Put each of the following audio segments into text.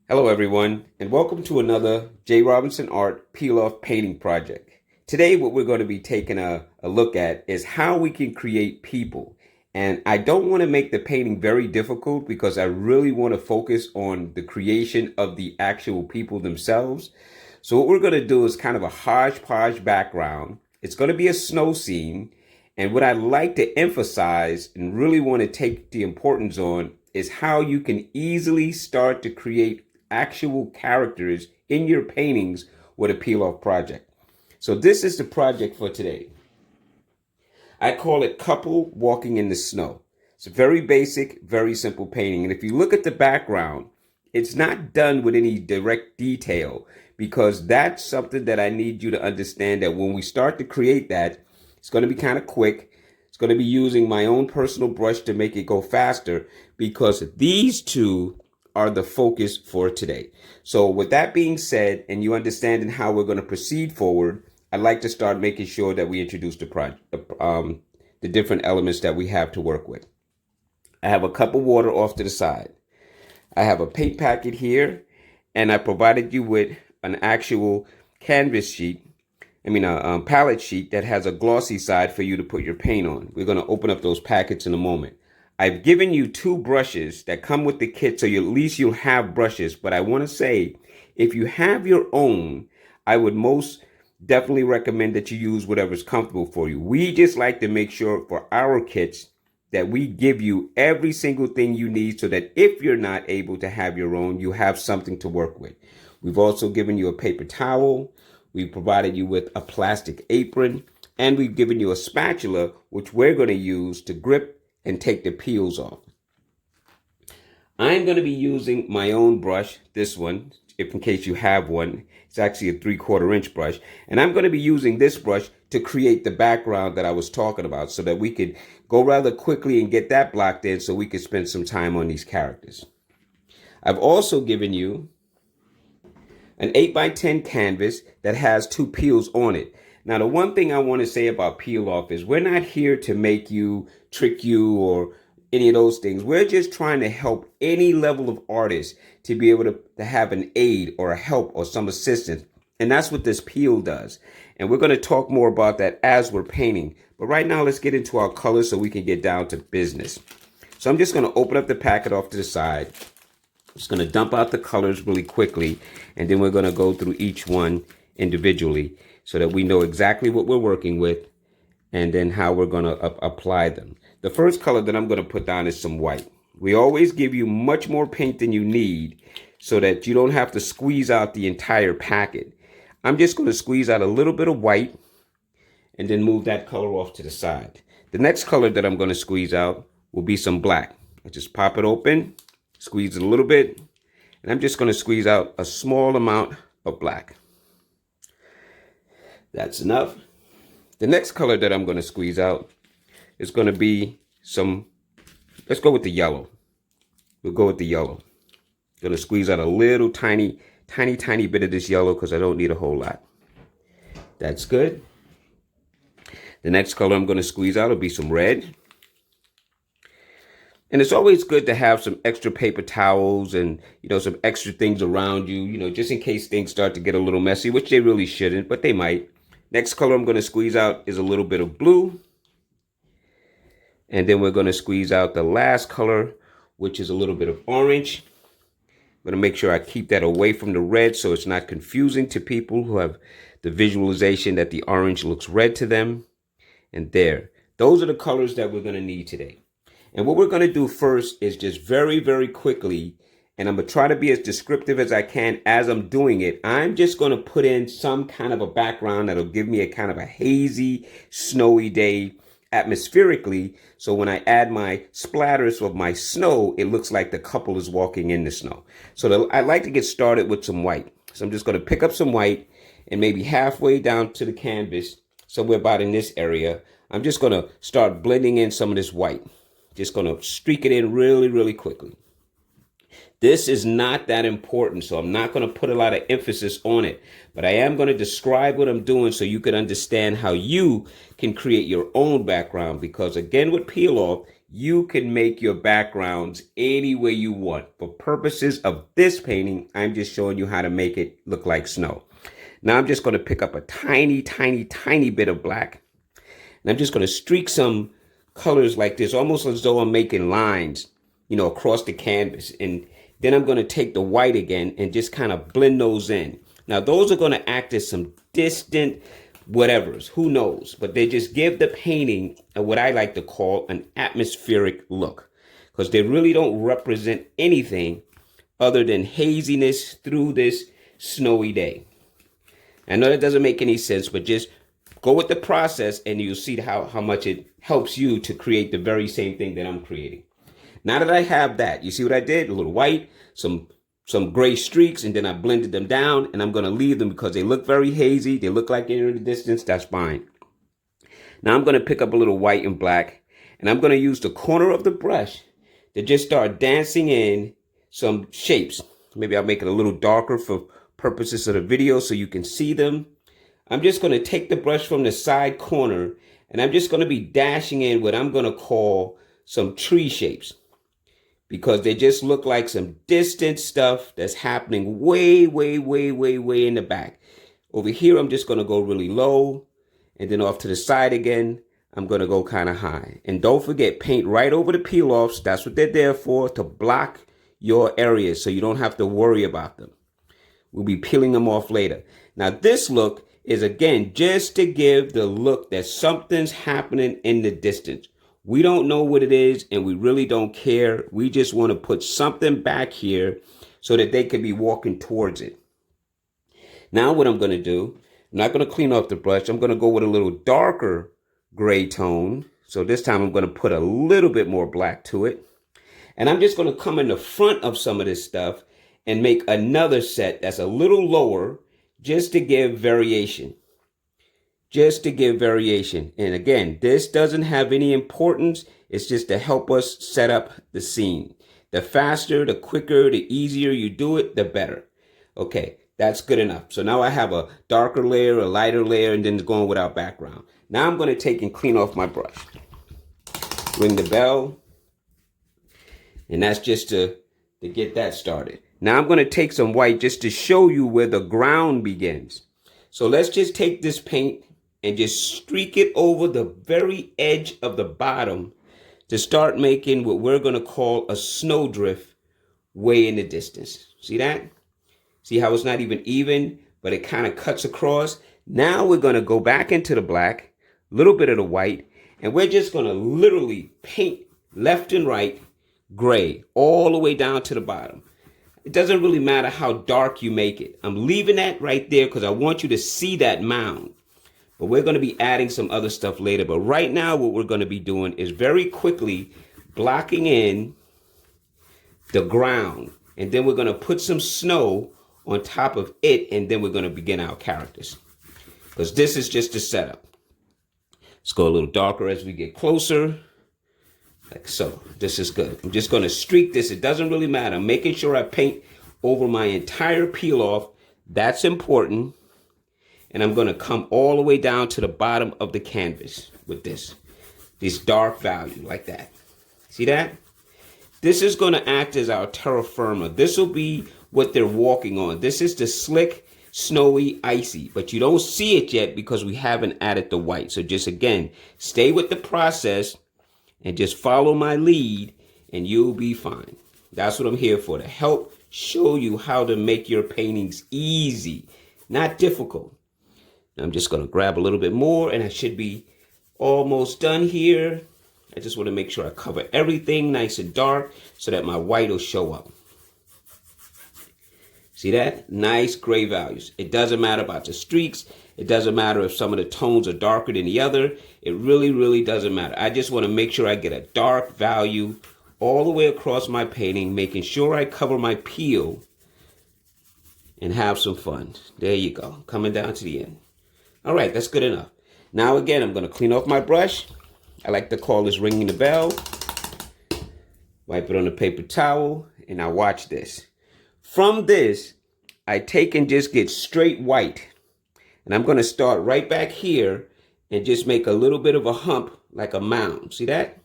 Hello everyone, and welcome to another J. Robinson Art Peiloff painting project. Today what we're going to be taking a look at is how we can create people. And I don't want to make the painting very difficult because I really want to focus on the creation of the actual people themselves. So what we're going to do is kind of a hodgepodge background. It's going to be a snow scene. And what I'd like to emphasize and really want to take the importance on is how you can easily start to create actual characters in your paintings with a peel-off project. So this is the project for today. I call it Couple Walking in the Snow. It's a very basic, very simple painting. And if you look at the background, it's not done with any direct detail because that's something that I need you to understand that when we start to create that, it's going to be kind of quick. It's going to be using my own personal brush to make it go faster because these two are the focus for today. So with that being said, and you understanding how we're going to proceed forward, I'd like to start making sure that we introduce the project, the different elements that we have to work with. I have a cup of water off to the side. I have a paint packet here, and I provided you with an actual canvas sheet. A palette sheet that has a glossy side for you to put your paint on. We're going to open up those packets in a moment. I've given you two brushes that come with the kit, so at least you'll have brushes. But I want to say, if you have your own, I would most definitely recommend that you use whatever's comfortable for you. We just like to make sure for our kits that we give you every single thing you need so that if you're not able to have your own, you have something to work with. We've also given you a paper towel. We've provided you with a plastic apron, and we've given you a spatula, which we're going to use to grip and take the peels off. I'm going to be using my own brush, this one, if in case you have one. It's actually a 3/4 inch brush. And I'm going to be using this brush to create the background that I was talking about so that we could go rather quickly and get that blocked in so we could spend some time on these characters. I've also given you an 8x10 canvas that has two peels on it. Now, the one thing I want to say about peel off is we're not here to make you, trick you, or any of those things. We're just trying to help any level of artist to be able to have an aid or a help or some assistance. And that's what this peel does. And we're going to talk more about that as we're painting. But right now, let's get into our colors so we can get down to business. So I'm just going to open up the packet off to the side. I'm just going to dump out the colors really quickly. And then we're going to go through each one individually so that we know exactly what we're working with and then how we're going to apply them. The first color that I'm going to put down is some white. We always give you much more paint than you need so that you don't have to squeeze out the entire packet. I'm just going to squeeze out a little bit of white and then move that color off to the side. The next color that I'm going to squeeze out will be some black. I just pop it open, squeeze it a little bit, and I'm just going to squeeze out a small amount of black. That's enough. The next color that I'm going to squeeze out is going to be let's go with the yellow. We'll go with the yellow. Going to squeeze out a little tiny bit of this yellow because I don't need a whole lot. That's good. The next color I'm going to squeeze out will be some red. And it's always good to have some extra paper towels and, some extra things around you, just in case things start to get a little messy, which they really shouldn't, but they might. Next color I'm going to squeeze out is a little bit of blue. And then we're going to squeeze out the last color, which is a little bit of orange. I'm going to make sure I keep that away from the red so it's not confusing to people who have the visualization that the orange looks red to them. And there. Those are the colors that we're going to need today. And what we're going to do first is just very, very quickly, and I'm going to try to be as descriptive as I can as I'm doing it. I'm just going to put in some kind of a background that'll give me a kind of a hazy, snowy day atmospherically. So when I add my splatters of my snow, it looks like the couple is walking in the snow. So I'd like to get started with some white. So I'm just going to pick up some white and maybe halfway down to the canvas, somewhere about in this area, I'm just going to start blending in some of this white. Just going to streak it in really, really quickly. This is not that important, so I'm not going to put a lot of emphasis on it. But I am going to describe what I'm doing so you can understand how you can create your own background. Because again, with peel off, you can make your backgrounds any way you want. For purposes of this painting, I'm just showing you how to make it look like snow. Now I'm just going to pick up a tiny, tiny, tiny bit of black. And I'm just going to streak some colors like this, almost as though I'm making lines, across the canvas. And then I'm going to take the white again and just kind of blend those in. Now, those are going to act as some distant whatevers, who knows, but they just give the painting what I like to call an atmospheric look, because they really don't represent anything other than haziness through this snowy day. I know that doesn't make any sense, but just go with the process and you'll see how much it helps you to create the very same thing that I'm creating. Now that I have that, you see what I did? A little white, some gray streaks, and then I blended them down, and I'm going to leave them because they look very hazy. They look like they're in the distance. That's fine. Now I'm going to pick up a little white and black, and I'm going to use the corner of the brush to just start dancing in some shapes. Maybe I'll make it a little darker for purposes of the video so you can see them. I'm just going to take the brush from the side corner, and I'm just going to be dashing in what I'm going to call some tree shapes, because they just look like some distant stuff that's happening way, way, way, way, way in the back. Over here, I'm just going to go really low, and then off to the side again, I'm going to go kind of high. And don't forget, paint right over the peel-offs. That's what they're there for, to block your areas so you don't have to worry about them. We'll be peeling them off later. Now, this look is, again, just to give the look that something's happening in the distance. We don't know what it is, and we really don't care. We just want to put something back here so that they could be walking towards it. Now what I'm going to do, I'm not going to clean off the brush. I'm going to go with a little darker gray tone. So this time I'm going to put a little bit more black to it. And I'm just going to come in the front of some of this stuff and make another set that's a little lower, just to give variation. Just to give variation. And again, this doesn't have any importance. It's just to help us set up the scene. The faster, the quicker, the easier you do it, the better. Okay, that's good enough. So now I have a darker layer, a lighter layer, and then it's going without background. Now I'm going to take and clean off my brush. Ring the bell. And that's just to get that started. Now I'm going to take some white just to show you where the ground begins. So let's just take this paint and just streak it over the very edge of the bottom to start making what we're going to call a snowdrift way in the distance. See that? See how it's not even, but it kind of cuts across. Now we're going to go back into the black, a little bit of the white, and we're just going to literally paint left and right gray all the way down to the bottom. It doesn't really matter how dark you make it. I'm leaving that right there because I want you to see that mound. But we're going to be adding some other stuff later. But right now, what we're going to be doing is very quickly blocking in the ground. And then we're going to put some snow on top of it. And then we're going to begin our characters. Because this is just a setup. Let's go a little darker as we get closer. Like so. This is good. I'm just going to streak this. It doesn't really matter. I'm making sure I paint over my entire peel off. That's important. And I'm going to come all the way down to the bottom of the canvas with this dark value like that. See that? This is going to act as our terra firma. This will be what they're walking on. This is the slick, snowy, icy. But you don't see it yet because we haven't added the white. So just, again, stay with the process and just follow my lead and you'll be fine. That's what I'm here for, to help show you how to make your paintings easy, not difficult. I'm just going to grab a little bit more and I should be almost done here. I just want to make sure I cover everything nice and dark so that my white will show up. See that? Nice gray values. It doesn't matter about the streaks. It doesn't matter if some of the tones are darker than the other. It really, really doesn't matter. I just want to make sure I get a dark value all the way across my painting, making sure I cover my peel and have some fun. There you go. Coming down to the end. All right, that's good enough. Now, again, I'm going to clean off my brush. I like to call this ringing the bell. Wipe it on a paper towel, and now watch this. From this, I take and just get straight white. And I'm going to start right back here and just make a little bit of a hump like a mound. See that?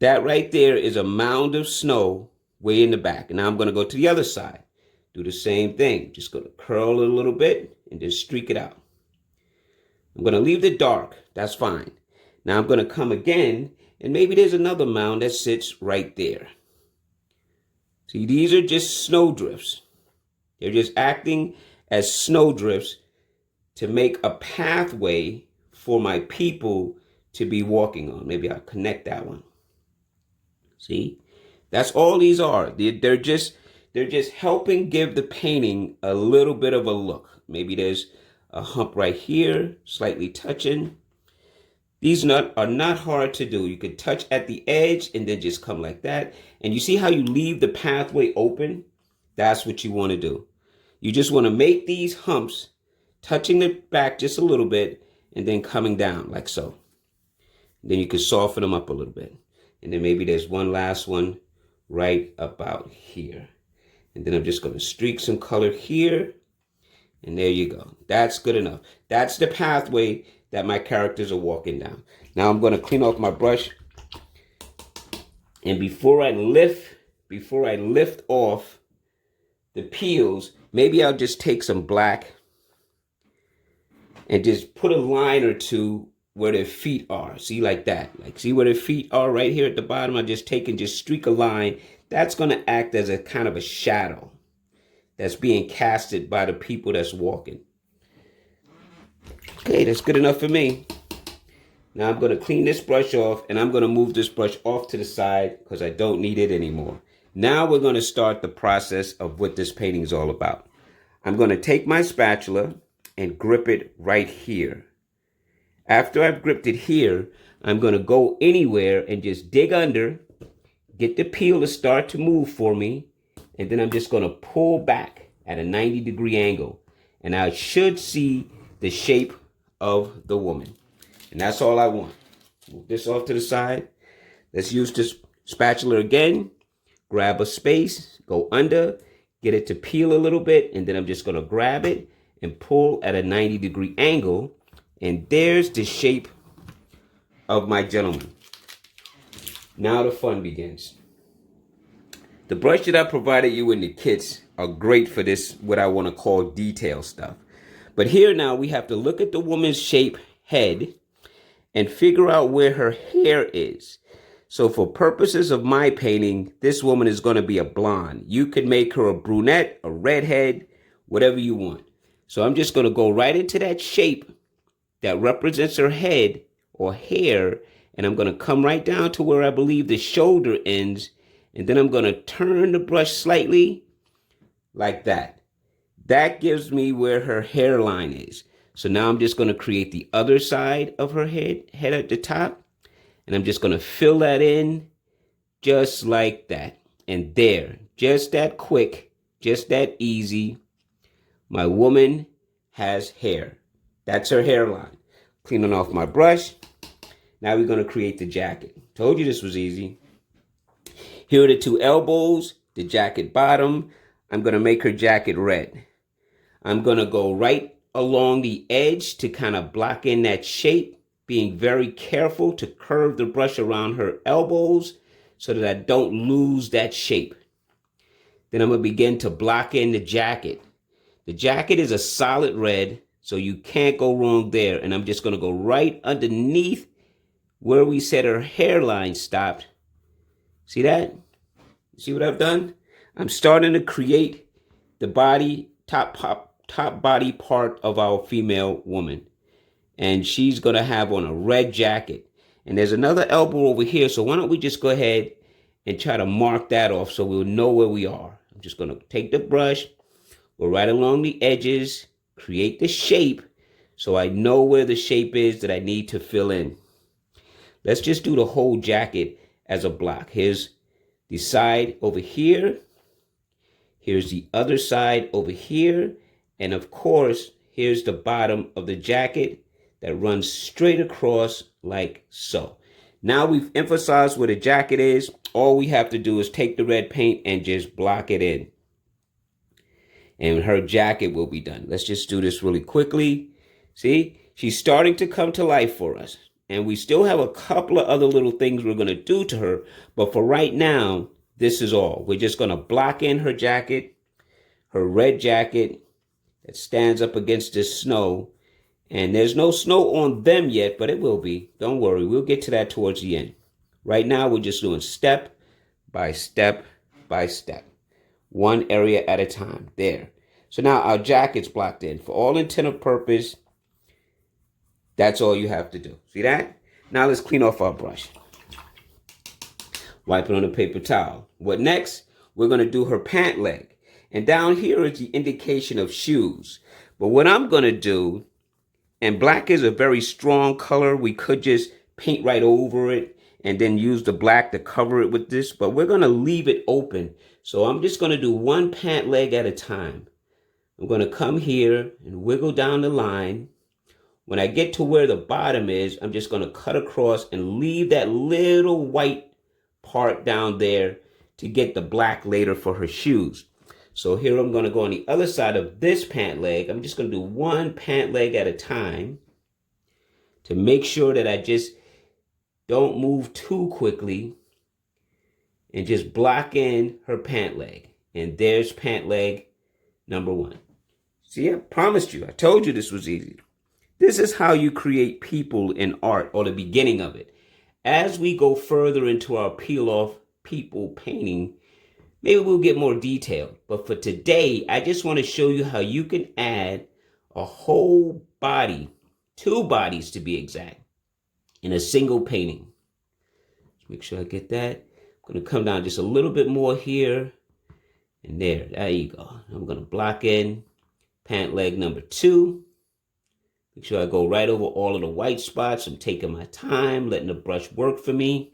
That right there is a mound of snow way in the back. And now I'm going to go to the other side. Do the same thing. Just going to curl it a little bit and just streak it out. I'm going to leave it dark. That's fine. Now I'm going to come again, and maybe there's another mound that sits right there. See, these are just snow drifts. They're just acting as snow drifts to make a pathway for my people to be walking on. Maybe I'll connect that one. See, that's all these are. They're just helping give the painting a little bit of a look. Maybe there's a hump right here, slightly touching. These are not hard to do. You could touch at the edge and then just come like that. And you see how you leave the pathway open? That's what you want to do. You just want to make these humps touching the back just a little bit and then coming down like so. Then you can soften them up a little bit. And then maybe there's one last one right about here. And then I'm just going to streak some color here. And there you go. That's good enough. That's the pathway that my characters are walking down. Now I'm going to clean off my brush. And before I lift off the peels, maybe I'll just take some black and just put a line or two where their feet are. See, like that. Like, see where their feet are right here at the bottom? I just take and just streak a line. That's going to act as a kind of a shadow that's being casted by the people that's walking. Okay, that's good enough for me. Now I'm going to clean this brush off, and I'm going to move this brush off to the side because I don't need it anymore. Now we're going to start the process of what this painting is all about. I'm going to take my spatula and grip it right here. After I've gripped it here, I'm going to go anywhere and just dig under, get the peel to start to move for me, and then I'm just going to pull back at a 90-degree angle. And I should see the shape of the woman. And that's all I want. Move this off to the side. Let's use this spatula again. Grab a space, go under, get it to peel a little bit, and then I'm just going to grab it and pull at a 90-degree angle. And there's the shape of my gentleman. Now the fun begins. The brush that I provided you in the kits are great for this, what I want to call detail stuff. But here now we have to look at the woman's shape head and figure out where her hair is. So for purposes of my painting, this woman is going to be a blonde. You could make her a brunette, a redhead, whatever you want. So I'm just going to go right into that shape that represents her head or hair, and I'm going to come right down to where I believe the shoulder ends, and then I'm going to turn the brush slightly like that. That gives me where her hairline is. So now I'm just going to create the other side of her head at the top, and I'm just going to fill that in just like that. And there, just that quick, just that easy, my woman has hair. That's her hairline. Cleaning off my brush. Now we're going to create the jacket. Told you this was easy. Here are the two elbows, the jacket bottom. I'm going to make her jacket red. I'm going to go right along the edge to kind of block in that shape, being very careful to curve the brush around her elbows so that I don't lose that shape. Then I'm going to begin to block in the jacket. The jacket is a solid red, so you can't go wrong there. And I'm just going to go right underneath where we said her hairline stopped. See that? See what I've done? I'm starting to create the body, top body part of our female woman. And she's going to have on a red jacket. And there's another elbow over here. So why don't we just go ahead and try to mark that off so we'll know where we are. I'm just going to take the brush, go right along the edges, create the shape so I know where the shape is that I need to fill in. Let's just do the whole jacket as a block. Here's the side over here. Here's the other side over here. And of course, here's the bottom of the jacket that runs straight across like so. Now we've emphasized where the jacket is. All we have to do is take the red paint and just block it in. And her jacket will be done. Let's just do this really quickly. See, she's starting to come to life for us. And we still have a couple of other little things we're going to do to her. But for right now, this is all. We're just going to block in her jacket, her red jacket that stands up against this snow. And there's no snow on them yet, but it will be. Don't worry. We'll get to that towards the end. Right now, we're just doing step by step by step. One area at a time. There. So now our jacket's blocked in. For all intent and purpose, that's all you have to do. See that? Now let's clean off our brush. Wipe it on a paper towel. What next? We're going to do her pant leg. And down here is the indication of shoes. But what I'm going to do, and black is a very strong color. We could just paint right over it and then use the black to cover it with this. But we're going to leave it open. So I'm just going to do one pant leg at a time. I'm going to come here and wiggle down the line. When I get to where the bottom is, I'm just going to cut across and leave that little white part down there to get the black later for her shoes. So here I'm going to go on the other side of this pant leg. I'm just going to do one pant leg at a time to make sure that I just don't move too quickly and just block in her pant leg. And there's pant leg number one. See, I promised you. I told you this was easy. This is how you create people in art, or the beginning of it. As we go further into our peel-off people painting, maybe we'll get more detailed. But for today, I just want to show you how you can add a whole body, 2 bodies to be exact, in a single painting. Let's make sure I get that. I'm going to come down just a little bit more here. And there you go. I'm going to block in pant leg number 2. Make sure I go right over all of the white spots. I'm taking my time, letting the brush work for me.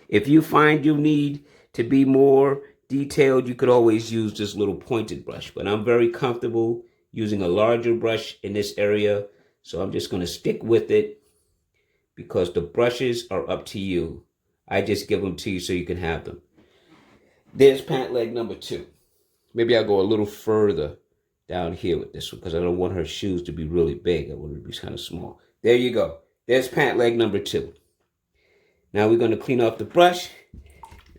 If you find you need to be more detailed, you could always use this little pointed brush. But I'm very comfortable using a larger brush in this area. So I'm just going to stick with it because the brushes are up to you. I just give them to you so you can have them. There's pant leg number 2. Maybe I'll go a little further down here with this one because I don't want her shoes to be really big. I want it to be kind of small. There you go. There's pant leg number 2. Now we're going to clean off the brush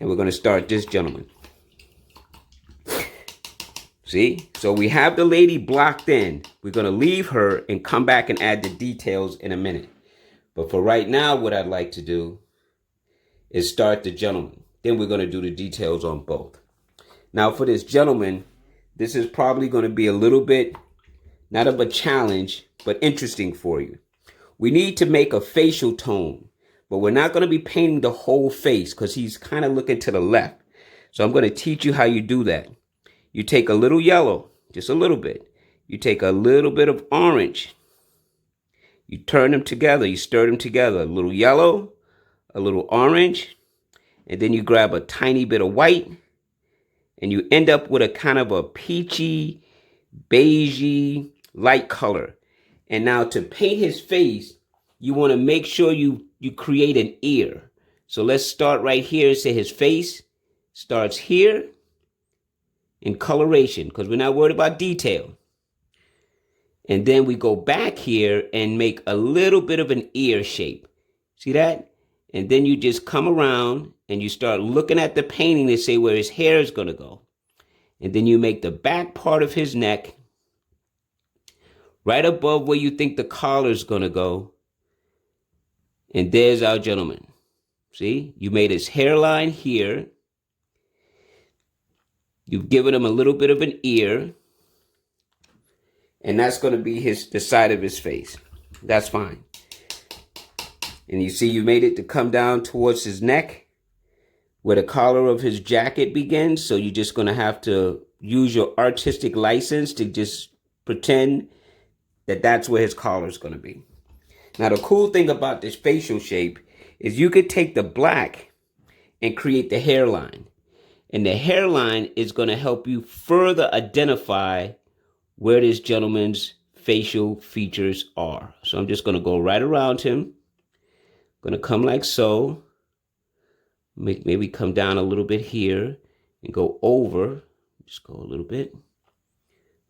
and we're going to start this gentleman. See? So we have the lady blocked in. We're going to leave her and come back and add the details in a minute. But for right now, what I'd like to do is start the gentleman. Then we're going to do the details on both. Now for this gentleman, this is probably going to be a little bit, not of a challenge, but interesting for you. We need to make a facial tone, but we're not going to be painting the whole face because he's kind of looking to the left. So I'm going to teach you how you do that. You take a little yellow, just a little bit. You take a little bit of orange. You turn them together. You stir them together. A little yellow, a little orange, and then you grab a tiny bit of white. And you end up with a kind of a peachy, beigey, light color. And now to paint his face, you want to make sure you create an ear. So let's start right here and say his face starts here in coloration because we're not worried about detail. And then we go back here and make a little bit of an ear shape. See that? And then you just come around and you start looking at the painting to say where his hair is going to go. And then you make the back part of his neck right above where you think the collar is going to go. And there's our gentleman. See? You made his hairline here. You've given him a little bit of an ear. And that's going to be the side of his face. That's fine. And you see you made it to come down towards his neck where the collar of his jacket begins. So you're just going to have to use your artistic license to just pretend that that's where his collar is going to be. Now, the cool thing about this facial shape is you could take the black and create the hairline. And the hairline is going to help you further identify where this gentleman's facial features are. So I'm just going to go right around him. Going to come like so. Maybe come down a little bit here and go over. Just go a little bit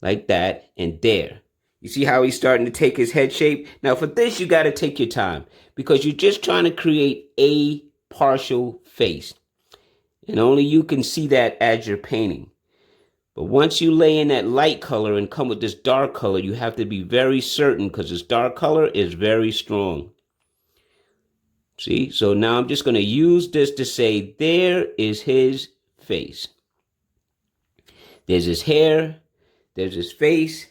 like that and there. You see how he's starting to take his head shape? Now for this, you got to take your time because you're just trying to create a partial face. And only you can see that as you're painting. But once you lay in that light color and come with this dark color, you have to be very certain because this dark color is very strong. See? So now I'm just going to use this to say there is his face. There's his hair, there's his face,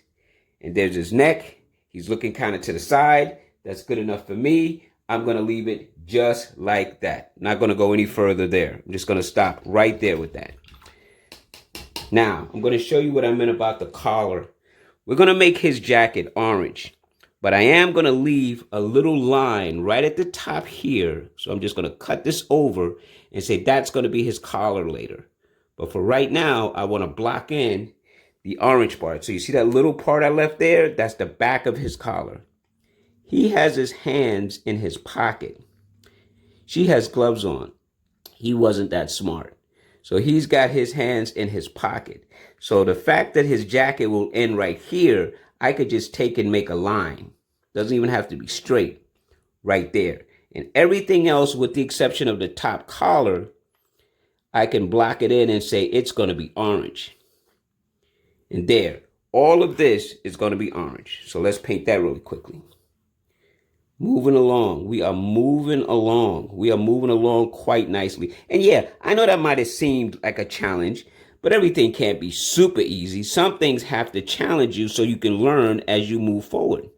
and there's his neck. He's looking kind of to the side. That's good enough for me. I'm going to leave it just like that. Not going to go any further there. I'm just going to stop right there with that. Now, I'm going to show you what I meant about the collar. We're going to make his jacket orange, but I am going to leave a little line right at the top here. So I'm just going to cut this over and say that's going to be his collar later. But for right now, I want to block in the orange part. So you see that little part I left there? That's the back of his collar. He has his hands in his pocket. She has gloves on. He wasn't that smart. So he's got his hands in his pocket. So the fact that his jacket will end right here, I could just take and make a line. Doesn't even have to be straight. Right there. And everything else, with the exception of the top collar, I can block it in and say it's going to be orange. And there. All of this is going to be orange. So let's paint that really quickly. Moving along. We are moving along. We are moving along quite nicely. And yeah, I know that might have seemed like a challenge, but everything can't be super easy. Some things have to challenge you so you can learn as you move forward.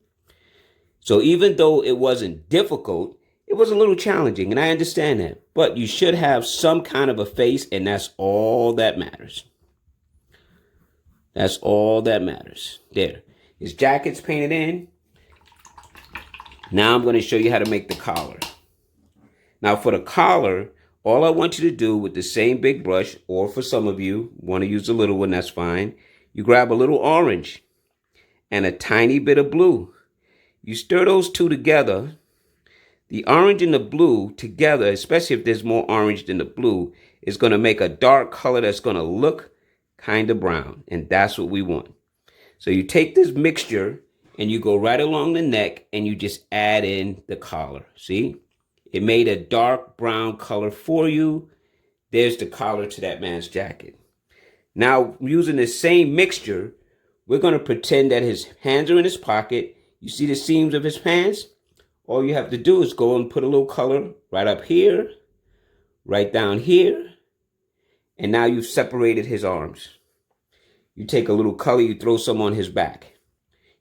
So even though it wasn't difficult, it was a little challenging, and I understand that. But you should have some kind of a face, and that's all that matters. That's all that matters. There. His jacket's painted in. Now I'm going to show you how to make the collar. Now for the collar, all I want you to do with the same big brush, or for some of you, want to use a little one, that's fine. You grab a little orange and a tiny bit of blue. You stir those two together. The orange and the blue together, especially if there's more orange than the blue, is going to make a dark color that's going to look kind of brown. And that's what we want. So you take this mixture and you go right along the neck and you just add in the collar. See? It made a dark brown color for you. There's the collar to that man's jacket. Now, using the same mixture, we're going to pretend that his hands are in his pocket. You see the seams of his pants? All you have to do is go and put a little color right up here, right down here, and now you've separated his arms. You take a little color, you throw some on his back.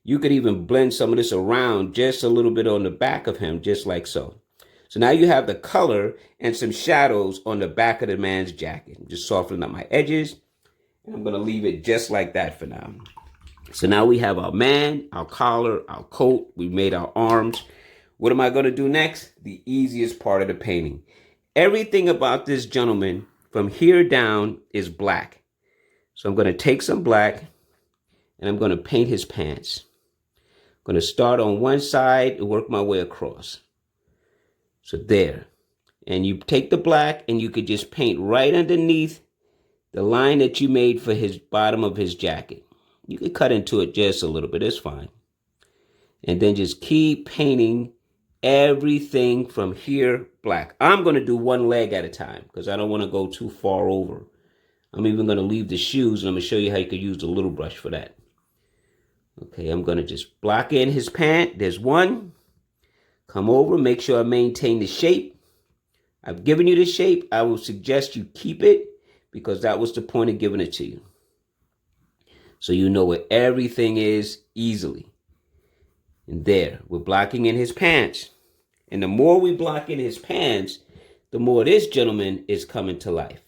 You could even blend some of this around just a little bit on the back of him, just like so. So now you have the color and some shadows on the back of the man's jacket. I'm just softening up my edges, and I'm going to leave it just like that for now. So now we have our man, our collar, our coat. We made our arms. What am I going to do next? The easiest part of the painting. Everything about this gentleman from here down is black. So I'm going to take some black and I'm going to paint his pants. I'm going to start on one side and work my way across. So there. And you take the black and you could just paint right underneath the line that you made for his bottom of his jacket. You can cut into it just a little bit. It's fine. And then just keep painting everything from here black. I'm going to do one leg at a time because I don't want to go too far over. I'm even going to leave the shoes, and I'm going to show you how you could use the little brush for that. Okay, I'm going to just block in his pant. There's one. Come over, make sure I maintain the shape. I've given you the shape. I will suggest you keep it because that was the point of giving it to you. So you know where everything is easily. And there, we're blocking in his pants. And the more we block in his pants, the more this gentleman is coming to life.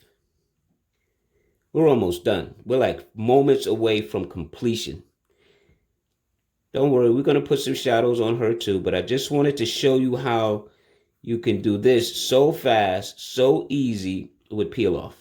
We're almost done. We're like moments away from completion. Don't worry, we're going to put some shadows on her too, but I just wanted to show you how you can do this so fast, so easy with Peiloff.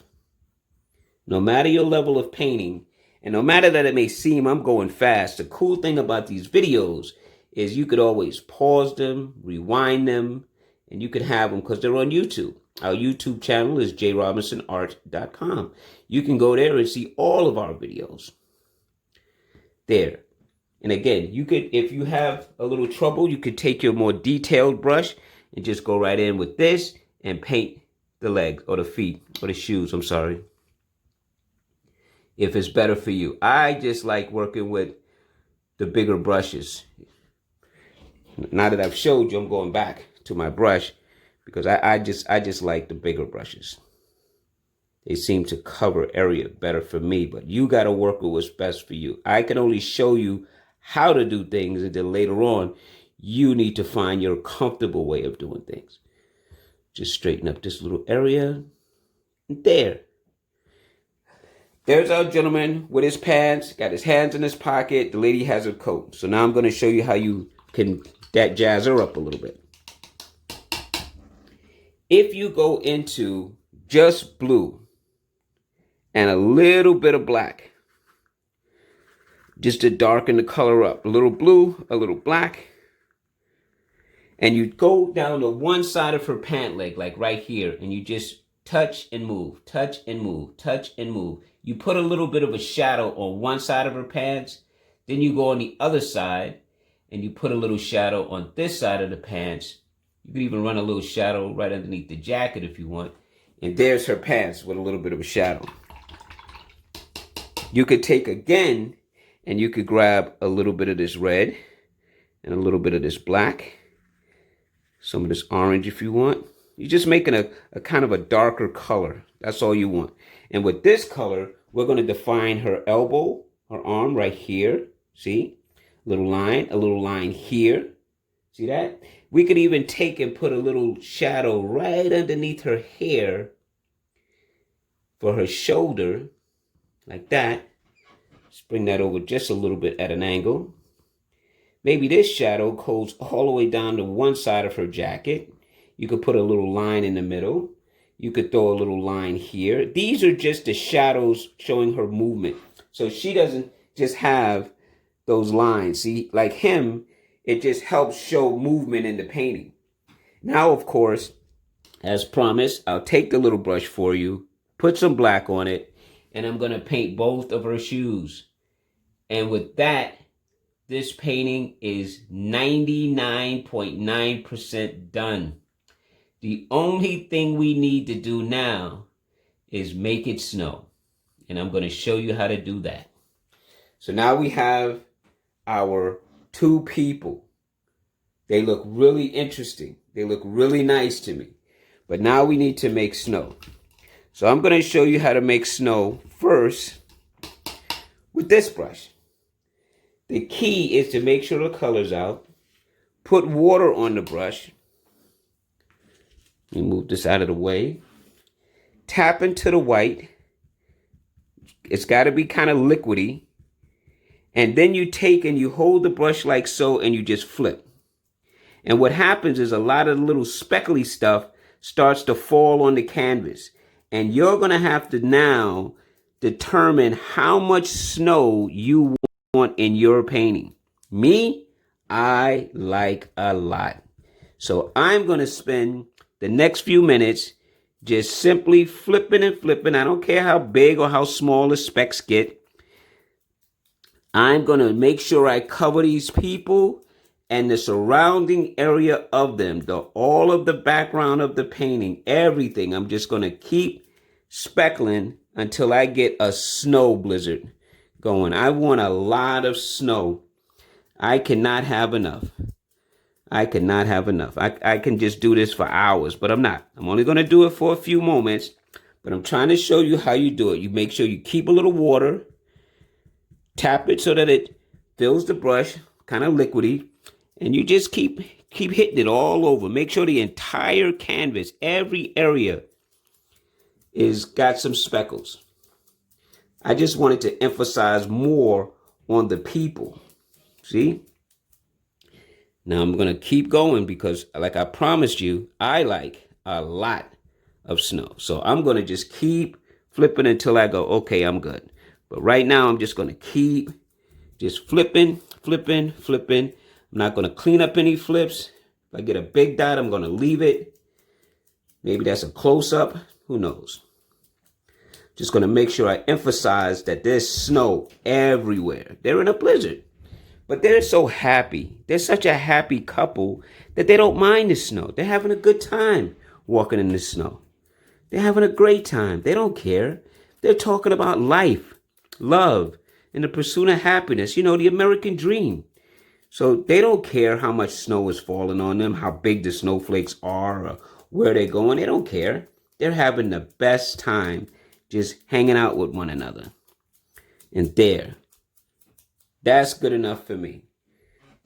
No matter your level of painting, and no matter that it may seem I'm going fast, the cool thing about these videos is you could always pause them, rewind them, and you can have them because they're on YouTube. Our YouTube channel is jrobinsonart.com. You can go there and see all of our videos. There. And again, you could, if you have a little trouble, you could take your more detailed brush and just go right in with this and paint the legs or the feet or the shoes, I'm sorry. If it's better for you. I just like working with the bigger brushes. Now that I've showed you, I'm going back to my brush because I just like the bigger brushes. They seem to cover area better for me, but you got to work with what's best for you. I can only show you how to do things, and then later on, you need to find your comfortable way of doing things. Just straighten up this little area. There. There's our gentleman with his pants, got his hands in his pocket. The lady has her coat. So now I'm going to show you how you can jazz her up a little bit. If you go into just blue and a little bit of black, just to darken the color up, a little blue, a little black, and you go down to one side of her pant leg, like right here, and you just touch and move, touch and move, touch and move. You put a little bit of a shadow on one side of her pants, then you go on the other side, and you put a little shadow on this side of the pants. You could even run a little shadow right underneath the jacket if you want. And there's her pants with a little bit of a shadow. You could take again, and you could grab a little bit of this red, and a little bit of this black, some of this orange if you want. You're just making a kind of a darker color. That's all you want. And with this color, we're going to define her elbow, her arm right here. See? A little line here. See that? We could even take and put a little shadow right underneath her hair for her shoulder, like that. Just bring that over just a little bit at an angle. Maybe this shadow goes all the way down to one side of her jacket. You could put a little line in the middle. You could throw a little line here. These are just the shadows showing her movement. So she doesn't just have those lines. See, like him, it just helps show movement in the painting. Now, of course, as promised, I'll take the little brush for you, put some black on it, and I'm going to paint both of her shoes. And with that, this painting is 99.9% done. The only thing we need to do now is make it snow. And I'm going to show you how to do that. So now we have our two people. They look really interesting. They look really nice to me. But now we need to make snow. So I'm going to show you how to make snow first with this brush. The key is to make sure the color's out. Put water on the brush. Let me move this out of the way. Tap into the white. It's got to be kind of liquidy. And then you take and you hold the brush like so and you just flip. And what happens is a lot of the little speckly stuff starts to fall on the canvas. And you're going to have to now determine how much snow you want in your painting. Me, I like a lot. So I'm going to spend the next few minutes just simply flipping and flipping. I don't care how big or how small the specks get. I'm going to make sure I cover these people and the surrounding area of them, all of the background of the painting, everything. I'm just going to keep speckling until I get a snow blizzard going. I want a lot of snow. I cannot have enough. I cannot have enough. I can just do this for hours, but I'm not. I'm only going to do it for a few moments, but I'm trying to show you how you do it. You make sure you keep a little water, tap it so that it fills the brush, kind of liquidy, and you just keep hitting it all over. Make sure the entire canvas, every area is got some speckles. I just wanted to emphasize more on the people. See? Now I'm going to keep going because, like I promised you, I like a lot of snow. So I'm going to just keep flipping until I go, okay, I'm good. But right now I'm just going to keep just flipping, flipping, flipping. I'm not going to clean up any flips. If I get a big dot, I'm going to leave it. Maybe that's a close-up. Who knows? Just going to make sure I emphasize that there's snow everywhere. They're in a blizzard. But they're so happy. They're such a happy couple that they don't mind the snow. They're having a good time walking in the snow. They're having a great time. They don't care. They're talking about life, love, and the pursuit of happiness. You know, the American dream. So they don't care how much snow is falling on them, how big the snowflakes are, or where they're going. They don't care. They're having the best time just hanging out with one another. And that's good enough for me.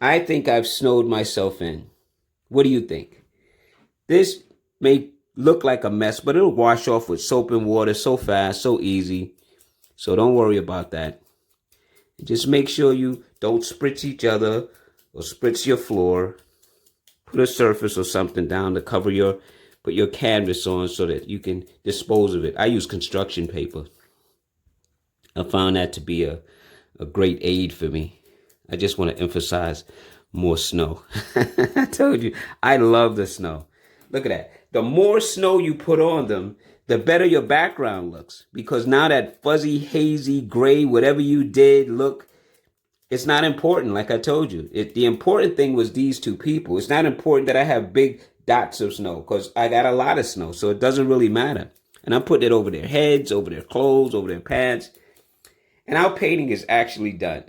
I think I've snowed myself in. What do you think? This may look like a mess, but it'll wash off with soap and water so fast, so easy. So don't worry about that. Just make sure you don't spritz each other or spritz your floor. Put a surface or something down to put your canvas on so that you can dispose of it. I use construction paper. I found that to be a great aid for me. I just want to emphasize more snow. I told you, I love the snow. Look at that. The more snow you put on them, the better your background looks. Because now that fuzzy, hazy, gray, whatever you did look, it's not important, like I told you. The important thing was these two people. It's not important that I have big dots of snow because I got a lot of snow, so it doesn't really matter. And I'm putting it over their heads, over their clothes, over their pants. And our painting is actually done.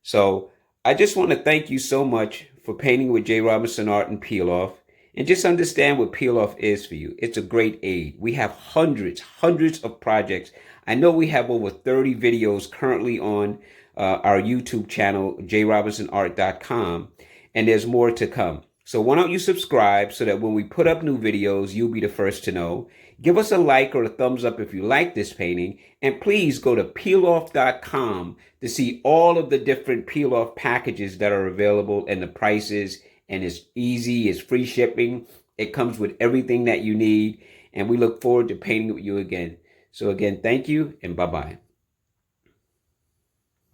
So I just want to thank you so much for painting with J. Robinson Art and Peiloff. And just understand what Peiloff is for you. It's a great aid. We have hundreds of projects. I know we have over 30 videos currently on our YouTube channel, jrobinsonart.com. And there's more to come. So why don't you subscribe so that when we put up new videos, you'll be the first to know. Give us a like or a thumbs up if you like this painting. And please go to peiloff.com to see all of the different Peiloff packages that are available and the prices. And it's easy, it's free shipping. It comes with everything that you need. And we look forward to painting with you again. So again, thank you and bye-bye.